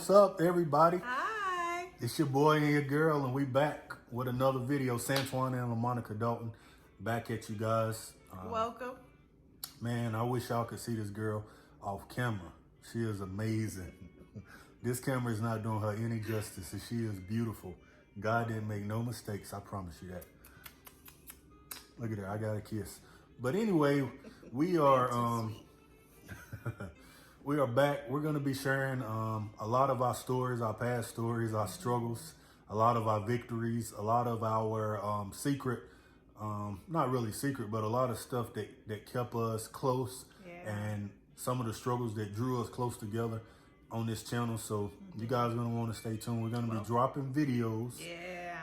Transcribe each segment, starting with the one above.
What's up, everybody? Hi. It's your boy and your girl, and we back with another video. Santuan and LaMonica Dalton back at you guys. Welcome. Man, I wish y'all could see this girl off camera. She is amazing. This camera is not doing her any justice, and she is beautiful. God didn't make no mistakes, I promise you that. Look at her, I got a kiss. But anyway, we are we are back. We're going to be sharing a lot of our stories, our past stories, our struggles, a lot of our victories, a lot of our secret, not really secret, but a lot of stuff that kept us close, and some of the struggles that drew us close together on this channel. So you guys are going to want to stay tuned. We're going to be dropping videos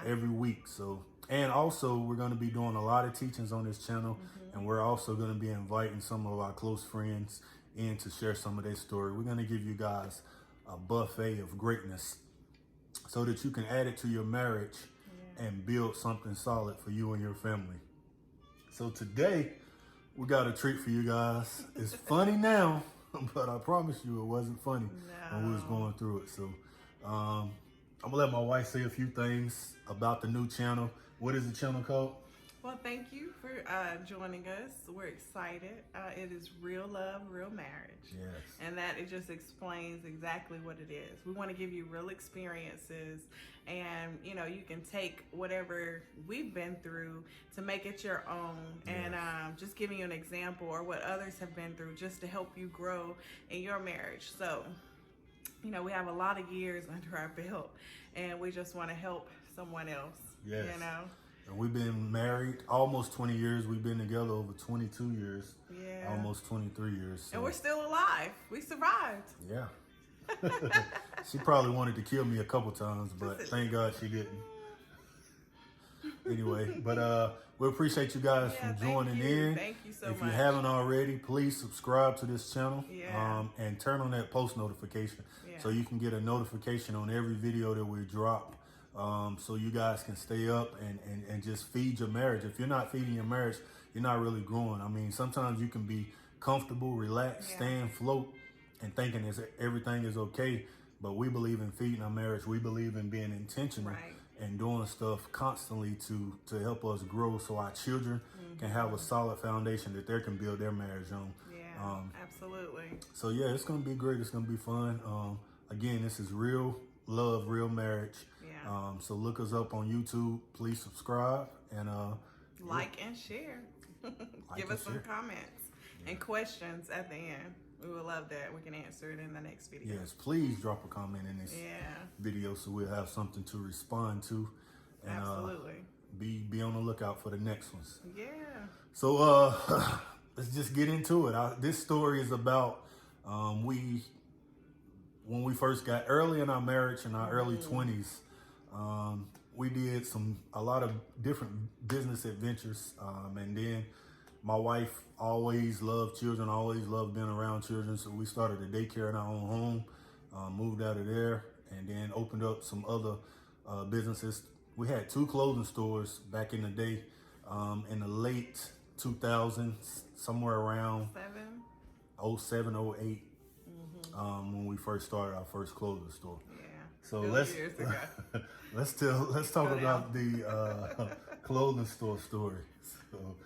every week. So, and also we're going to be doing a lot of teachings on this channel, and we're also going to be inviting some of our close friends in to share some of their story. We're going to give you guys a buffet of greatness so that you can add it to your marriage and build something solid for you and your family. So today we got a treat for you guys. It's funny now, but I promise you it wasn't funny when we was going through it. So I'm gonna let my wife say a few things about the new channel. What is the channel called? Well, thank you for joining us. We're excited. It is Real Love, Real Marriage. Yes. And that it just explains exactly what it is. We want to give you real experiences, and you can take whatever we've been through to make it your own. Yes. And just giving you an example or what others have been through just to help you grow in your marriage. So, we have a lot of years under our belt, and we just want to help someone else. Yes. And we've been married almost 20 years. We've been together over 22 years. Yeah. Almost 23 years. So. And we're still alive. We survived. Yeah. She probably wanted to kill me a couple times, but thank God she didn't. Anyway, but we appreciate you guys for joining in. Thank you so much. If you haven't already, please subscribe to this channel and turn on that post notification so you can get a notification on every video that we drop. So you guys can stay up and just feed your marriage. If you're not feeding your marriage, you're not really growing. I mean, sometimes you can be comfortable, relaxed, stand, float, and thinking everything is okay. But we believe in feeding our marriage. We believe in being intentional and doing stuff constantly to help us grow so our children can have a solid foundation that they can build their marriage on. Yeah, absolutely. So yeah, it's going to be great. It's going to be fun. Again, this is Real Love, Real Marriage. Yeah. So look us up on YouTube. Please subscribe and like and share. Give us some comments and questions at the end. We would love that. We can answer it in the next video. Yes, please drop a comment in this video so we'll have something to respond to. And, absolutely. Be on the lookout for the next ones. Yeah. So let's just get into it. This story is about when we first got early in our marriage, in our early 20s. We did a lot of different business adventures, and then my wife always loved children, always loved being around children, so we started a daycare in our own home, moved out of there, and then opened up some other businesses. We had 2 clothing stores back in the day, in the late 2000s, somewhere around 07, 08, when we first started our first clothing store. So let's talk about the clothing store story. So,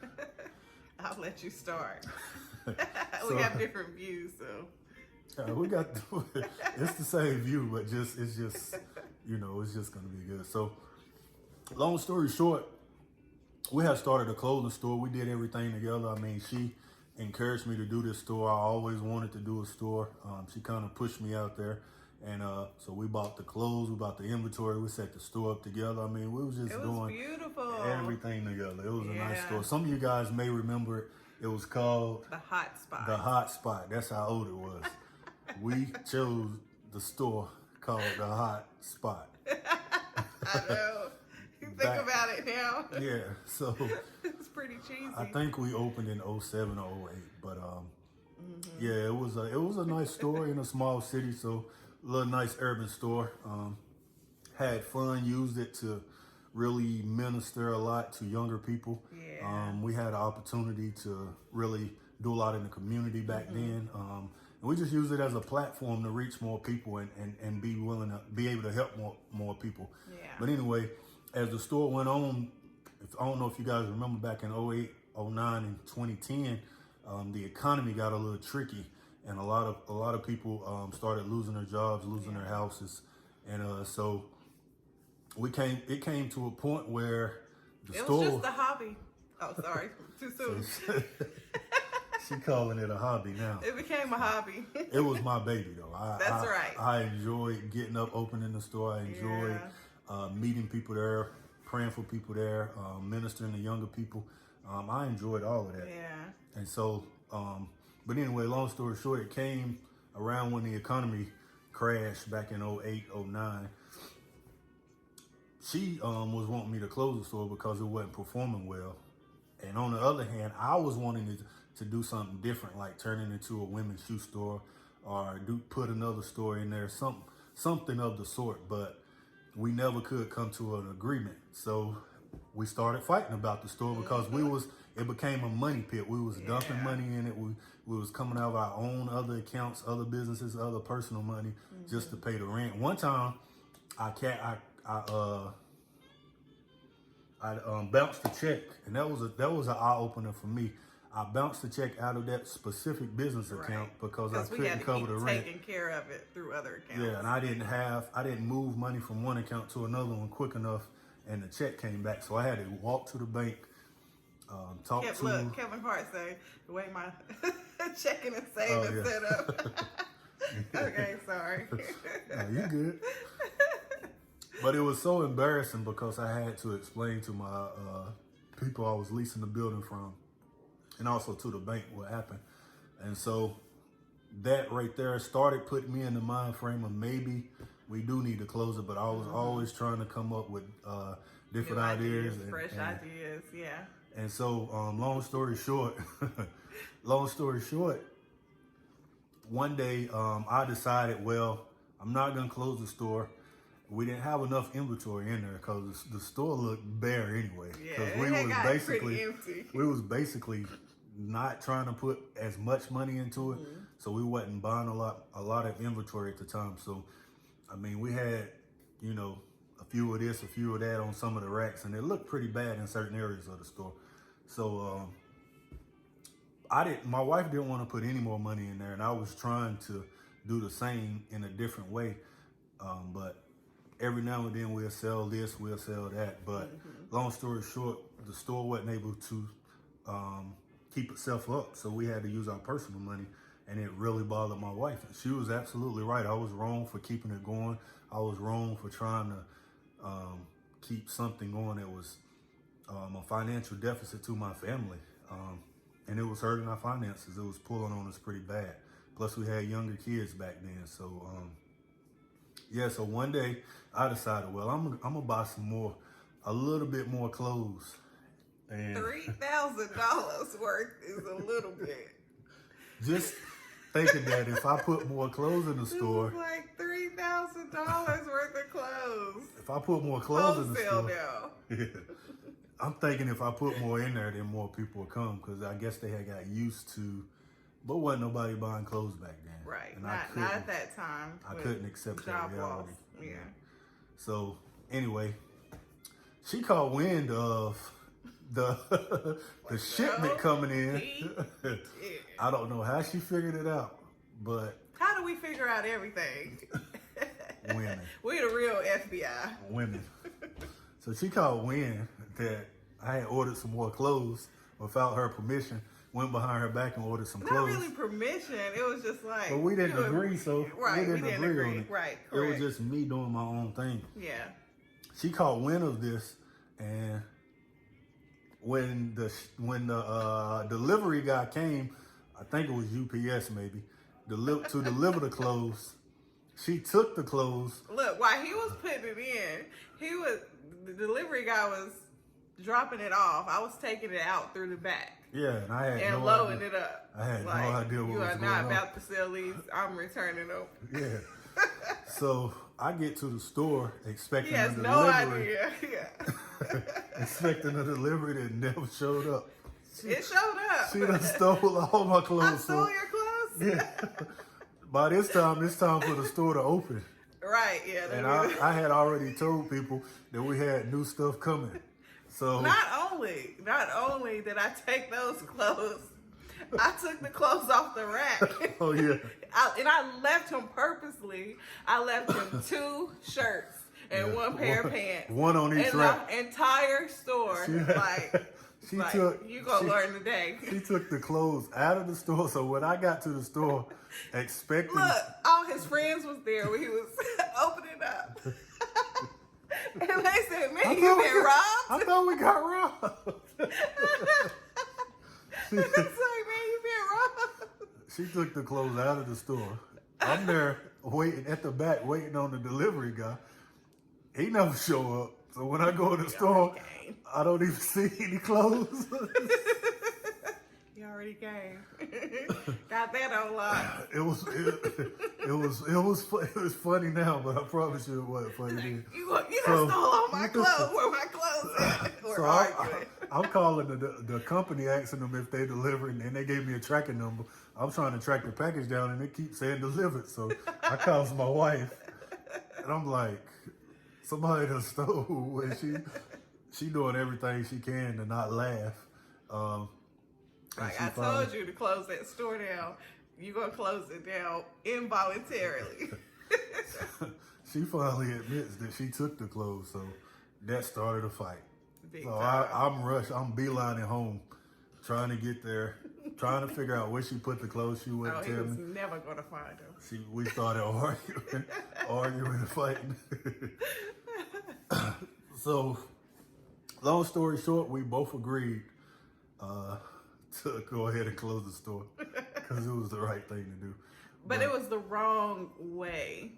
I'll let you start. We have different views, so we got it's the same view, but it's just gonna be good. So long story short, we had started a clothing store. We did everything together. I mean, she encouraged me to do this store. I always wanted to do a store. She kind of pushed me out there. And so we bought the clothes, we bought the inventory, we set the store up together. I mean, we was just doing everything together. It was a nice store. Some of you guys may remember it. It was called The Hot Spot. The Hot Spot. That's how old it was. We chose the store called The Hot Spot. I know. You think about it now. Yeah, so it's pretty cheesy. I think we opened in 07 or 08, but yeah, it was a nice store in a small city, so a little nice urban store. Had fun, used it to really minister a lot to younger people. We had an opportunity to really do a lot in the community back then. And we just use it as a platform to reach more people and be willing to be able to help more people. Yeah. But anyway, as the store went on, I don't know if you guys remember back in 08, 09, and 2010, the economy got a little tricky, and a lot of people started losing their jobs, losing their houses, and so it came to a point where the store was just a hobby. Oh, sorry, too soon. She calling it a hobby now. It became a hobby. It was my baby though. That's right. I enjoyed getting up, opening the store. I enjoyed meeting people there, praying for people there, ministering to younger people. I enjoyed all of that. Yeah. And so, but anyway, long story short, it came around when the economy crashed back in 08, 09. She was wanting me to close the store because it wasn't performing well. And on the other hand, I was wanting to do something different, like turn it into a women's shoe store or put another store in there, something of the sort. But we never could come to an agreement. So we started fighting about the store because it became a money pit. We was dumping money in it. We was coming out of our own other accounts, other businesses, other personal money just to pay the rent. One time, I bounced a check, and that was an eye opener for me. I bounced the check out of that specific business account because I couldn't cover the rent. Taking care of it through other accounts. Yeah, and I didn't move money from one account to another one quick enough, and the check came back. So I had to walk to the bank, Look, Kevin Hart say the way my checking and saving set up. Okay, sorry. No, you good. But it was so embarrassing because I had to explain to my people I was leasing the building from, and also to the bank what happened. And so that right there started putting me in the mind frame of maybe we do need to close it, but I was always trying to come up with different ideas. Fresh ideas, yeah. And so long story short, one day I decided, well, I'm not going to close the store. We didn't have enough inventory in there because the store looked bare anyway. Yeah, we got pretty empty. We was basically not trying to put as much money into it, so we wasn't buying a lot of inventory at the time. So, I mean, we had, a few of this, a few of that on some of the racks, and it looked pretty bad in certain areas of the store. So, my wife didn't want to put any more money in there, and I was trying to do the same in a different way, but every now and then we'll sell this, we'll sell that. But long story short, the store wasn't able to keep itself up. So we had to use our personal money, and it really bothered my wife. And she was absolutely right. I was wrong for keeping it going. I was wrong for trying to keep something going that was a financial deficit to my family. And it was hurting our finances. It was pulling on us pretty bad. Plus we had younger kids back then. So, so one day I decided, well, I'm gonna buy a little bit more clothes. And $3,000 worth is a little bit. Just thinking that if I put more clothes in the store, it was like $3,000 worth of clothes. If I put more clothes in the store, now. I'm thinking if I put more in there, then more people will come because I guess they had got used to. But wasn't nobody buying clothes back then. Right. And not at that time. I couldn't accept that reality. Yeah. So anyway, she caught wind of the shipment coming in. I don't know how she figured it out, but how do we figure out everything? Women. We're the real FBI. Women. So she caught wind that I had ordered some more clothes without her permission. Went behind her back and ordered some clothes. Not really permission. It was just like. But we didn't agree, so right, we didn't agree on it. Right, correct. It was just me doing my own thing. Yeah. She caught wind of this, and when the delivery guy came, I think it was UPS maybe, to deliver the clothes. She took the clothes. Look, while he was putting it in, the delivery guy was dropping it off. I was taking it out through the back. Yeah, and I had no loading it up. I had no idea what was going on. You are not about to sell these. I'm returning them. Yeah. So I get to the store expecting a delivery. no idea. Yeah. Expecting a delivery that never showed up. It showed up. She done stole all my clothes. I stole your clothes? Yeah. by this time, it's time for the store to open. Right, yeah. And I had already told people that we had new stuff coming. So not only did I take those clothes, I took the clothes off the rack. oh yeah. I left him purposely. I left him 2 shirts and one pair of pants. One on each rack. The entire store. You gonna learn today. She took the clothes out of the store, so when I got to the store, expecting... Look, all his friends was there when he was opening up. And they said, man, you been robbed? I thought we got robbed. It's like, man, you been robbed. She took the clothes out of the store. I'm there waiting at the back, waiting on the delivery guy. He never show up. So when I go to the store, I don't even see any clothes. He already came. Got that on lock. It was funny now, but I promise you it wasn't funny then. You stole all my clothes. Where my clothes at? We're arguing. I'm calling the company, asking them if they delivering, and they gave me a tracking number. I'm trying to track the package down, and they keep saying delivered. So I called my wife, and I'm like, somebody done stole, and she doing everything she can to not laugh. Like I told you to close that store down. You're going to close it down involuntarily. She finally admits that she took the clothes, so that started a fight. I'm rushed. I'm beelining home, trying to get there, trying to figure out where she put the clothes. She wouldn't tell me. He was never going to find them. We started arguing and fighting. So, long story short, we both agreed to go ahead and close the store because it was the right thing to do. But it was the wrong way.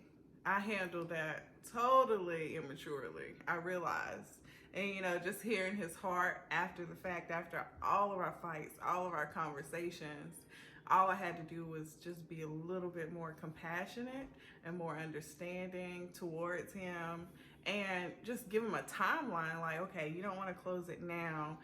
I handled that totally immaturely, I realized. And, just hearing his heart after the fact, after all of our fights, all of our conversations, all I had to do was just be a little bit more compassionate and more understanding towards him, and just give him a timeline, like, okay, you don't want to close it now.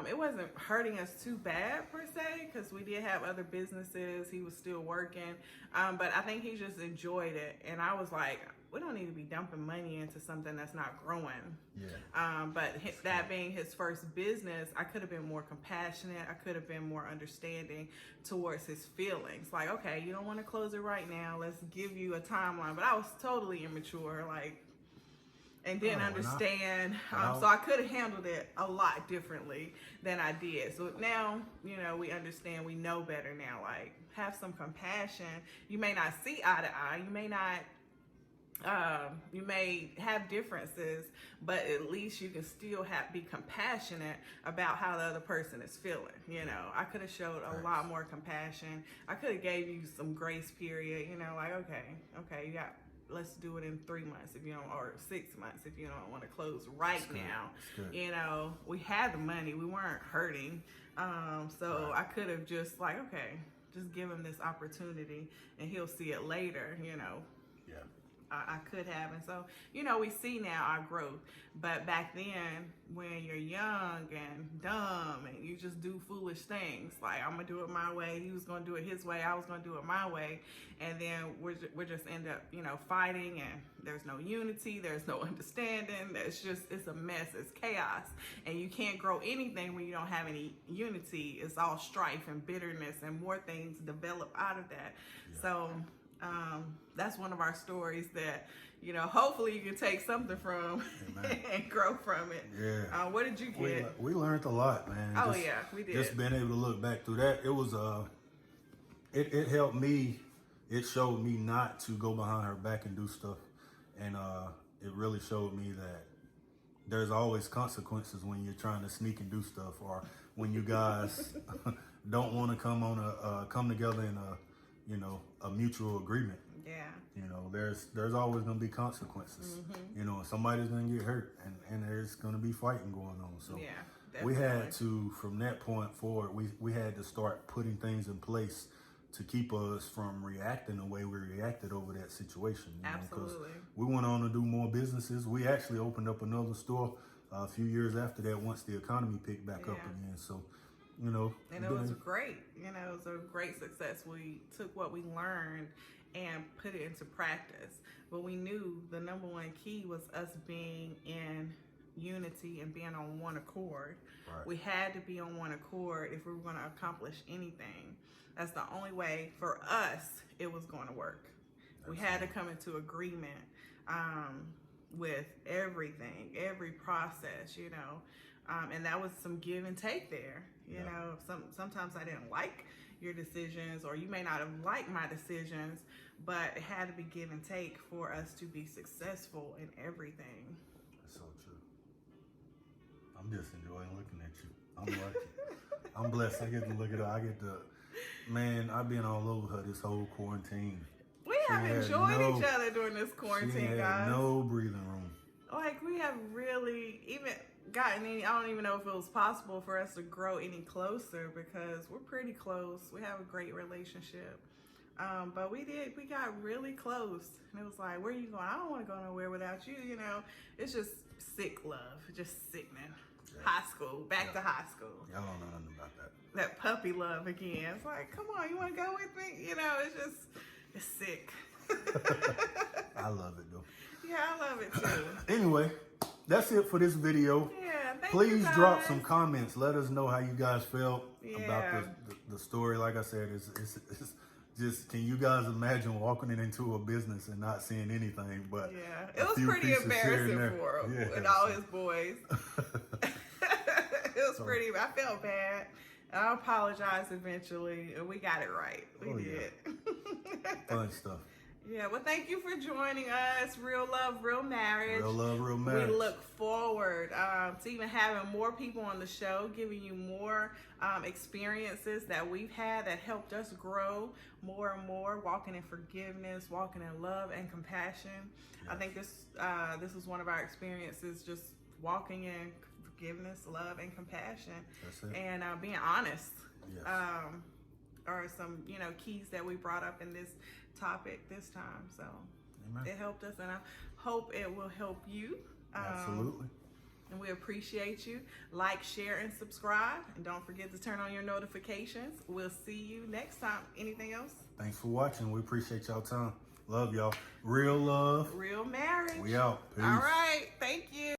It wasn't hurting us too bad per se, because we did have other businesses. He was still working, but I think he just enjoyed it. And I was like, we don't need to be dumping money into something that's not growing. Yeah. But that being his first business, I could have been more compassionate. I could have been more understanding towards his feelings. Like, okay, you don't want to close it right now. Let's give you a timeline. But I was totally immature, and didn't understand. So I could have handled it a lot differently than I did. So now, we understand, we know better now. Like, have some compassion. You may not see eye to eye. You may not, you may have differences, but at least you can still be compassionate about how the other person is feeling. I could have showed a lot more compassion. I could have gave you some grace period, like, okay, let's do it in 3 months if you don't, or 6 months if you don't want to close right now. We had the money, we weren't hurting. I could have just just give him this opportunity and he'll see it later, Yeah. I could have. And so, we see now our growth. But back then, when you're young and dumb and you just do foolish things, like, I'm going to do it my way, he was going to do it his way, I was going to do it my way. And then we're just end up, fighting, and there's no unity, there's no understanding. It's a mess, it's chaos. And you can't grow anything when you don't have any unity. It's all strife and bitterness, and more things develop out of that. Yeah. So, that's one of our stories that, hopefully you can take something from and grow from it. Yeah. What did you get? We learned a lot, man. Yeah, we did. Just being able to look back through that, it was, it helped me. It showed me not to go behind her back and do stuff. And it really showed me that there's always consequences when you're trying to sneak and do stuff, or when you guys don't want to come together in a mutual agreement. Yeah. There's always going to be consequences. Mm-hmm. Somebody's going to get hurt, and there's going to be fighting going on. So yeah, we had to, from that point forward, we had to start putting things in place to keep us from reacting the way we reacted over that situation. Absolutely. We went on to do more businesses. We actually opened up another store a few years after that, once the economy picked back up again. So you know. And it was great. You know, it was a great success. We took what we learned and put it into practice. But we knew the number one key was us being in unity and being on one accord. Right. We had to be on one accord if we were going to accomplish anything. That's the only way for us it was going to work. Absolutely. We had to come into agreement with everything, every process, you know. And that was some give and take there. You know, sometimes I didn't like your decisions, or you may not have liked my decisions, but it had to be give and take for us to be successful in everything. That's so true. I'm just enjoying looking at you. I'm lucky. I'm blessed. I get to look at her. I get to, man, I've been all over her this whole quarantine. We have enjoyed each other during this quarantine, guys. No breathing room. Like, we have really even gotten any, I don't even know if it was possible for us to grow any closer, because we're pretty close. We have a great relationship. But we got really close. And it was like, where are you going? I don't want to go nowhere without you. You know, it's just sick love, just sickening. Yeah. High school, back to high school. Y'all don't know nothing about that. That puppy love again. It's like, come on, you want to go with me? You know, it's sick. I love it though. Yeah, I love it too. Anyway, that's it for this video. Yeah, please drop some comments. Let us know how you guys felt about the story. Like I said, it's just, can you guys imagine walking into a business and not seeing anything but it was pretty embarrassing for him with all his boys. It was pretty, I felt bad. I apologized eventually, and we got it right. We did. Yeah. Fun stuff. Yeah, well, thank you for joining us. Real Love, Real Marriage. Real Love, Real Marriage. We look forward to even having more people on the show, giving you more experiences that we've had that helped us grow more and more, walking in forgiveness, walking in love and compassion. Yes. I think this was one of our experiences, just walking in forgiveness, love, and compassion. That's it. And being honest. Yes. Are some, you know, keys that we brought up in this topic this time. So Amen. It helped us, and I hope it will help you. Absolutely. And we appreciate you. Like, share, and subscribe. And don't forget to turn on your notifications. We'll see you next time. Anything else? Thanks for watching. We appreciate y'all time. Love y'all. Real love. Real marriage. We out. Peace. All right.